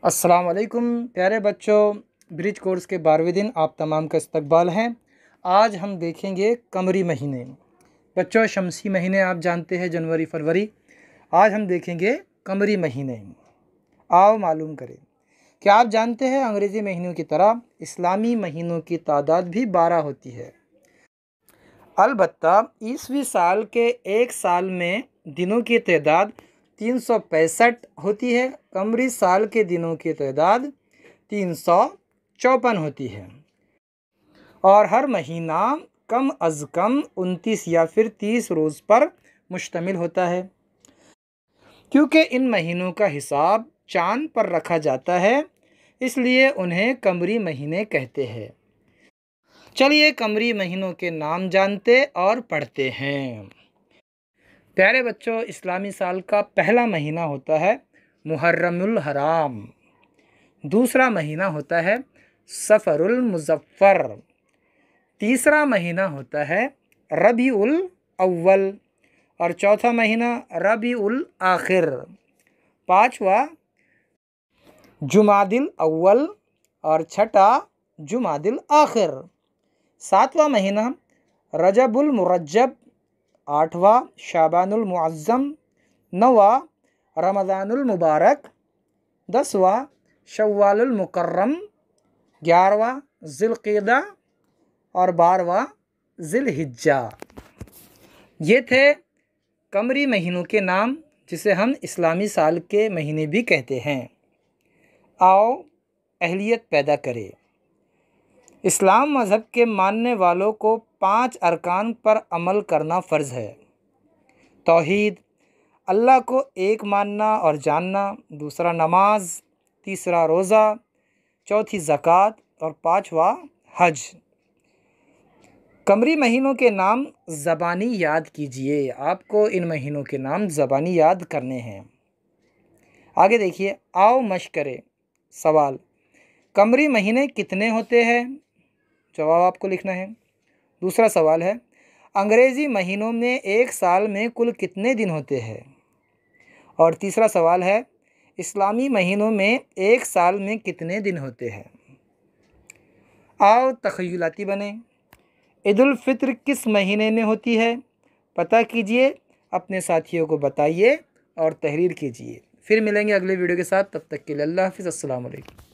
अस्सलाम वालेकुम प्यारे बच्चों, ब्रिज कोर्स के 12वें दिन आप तमाम का इस्तकबाल है। आज हम देखेंगे कमरी महीने। बच्चों, शमसी महीने आप जानते हैं जनवरी फरवरी। आज हम देखेंगे कमरी महीने। आओ मालूम करें। क्या आप जानते हैं अंग्रेज़ी महीनों की तरह इस्लामी महीनों की तादाद भी 12 होती है। अलबत्ता ईसवी साल के एक साल में दिनों की तादाद 365 होती है। कमरी साल के दिनों की तादाद 354 होती है और हर महीना कम अज़ कम 29 या फिर 30 रोज़ पर मुश्तमिल होता है। क्योंकि इन महीनों का हिसाब चाँद पर रखा जाता है, इसलिए उन्हें कमरी महीने कहते हैं। चलिए कमरी महीनों के नाम जानते और पढ़ते हैं। प्यारे बच्चों, इस्लामी साल का पहला महीना होता है मुहर्रमुल हराम। दूसरा महीना होता है सफ़रुल मुज़फ़्फ़र। तीसरा महीना होता है रबीउल अव्वल और चौथा महीना रबीउल आखिर। पाँचवा जुमादिल अव्वल और छठा जुमादिल आखिर। सातवां महीना रजबुल मुरज्जब। आठवां शाबानुल मुअज़्ज़म। नौवां रमज़ानुल मुबारक। 10वां शव्वालुल मुकर्रम। 11वां ज़िलक़िदा और 12वां ज़िलहिज्जा। ये थे कमरी महीनों के नाम, जिसे हम इस्लामी साल के महीने भी कहते हैं। आओ अहलियत पैदा करें। इस्लाम मज़हब के मानने वालों को 5 अरकान पर अमल करना फ़र्ज़ है। तौहीद, अल्लाह को एक मानना और जानना। दूसरा नमाज। तीसरा रोज़ा। चौथी ज़कात और पाँचवा हज। कमरी महीनों के नाम ज़बानी याद कीजिए। आपको इन महीनों के नाम ज़बानी याद करने हैं। आगे देखिए, आओ मश्क करें। सवाल, कमरी महीने कितने होते हैं? जवाब आपको लिखना है। दूसरा सवाल है, अंग्रेज़ी महीनों में एक साल में कुल कितने दिन होते हैं? और तीसरा सवाल है, इस्लामी महीनों में एक साल में कितने दिन होते हैं? आओ तख़य्युलाती बने। ईदुल फ़ित्र किस महीने में होती है? पता कीजिए, अपने साथियों को बताइए और तहरीर कीजिए। फिर मिलेंगे अगले वीडियो के साथ। तब तक के लिए अल्लाह हाफ़िज़। अस्सलाम वालेकुम।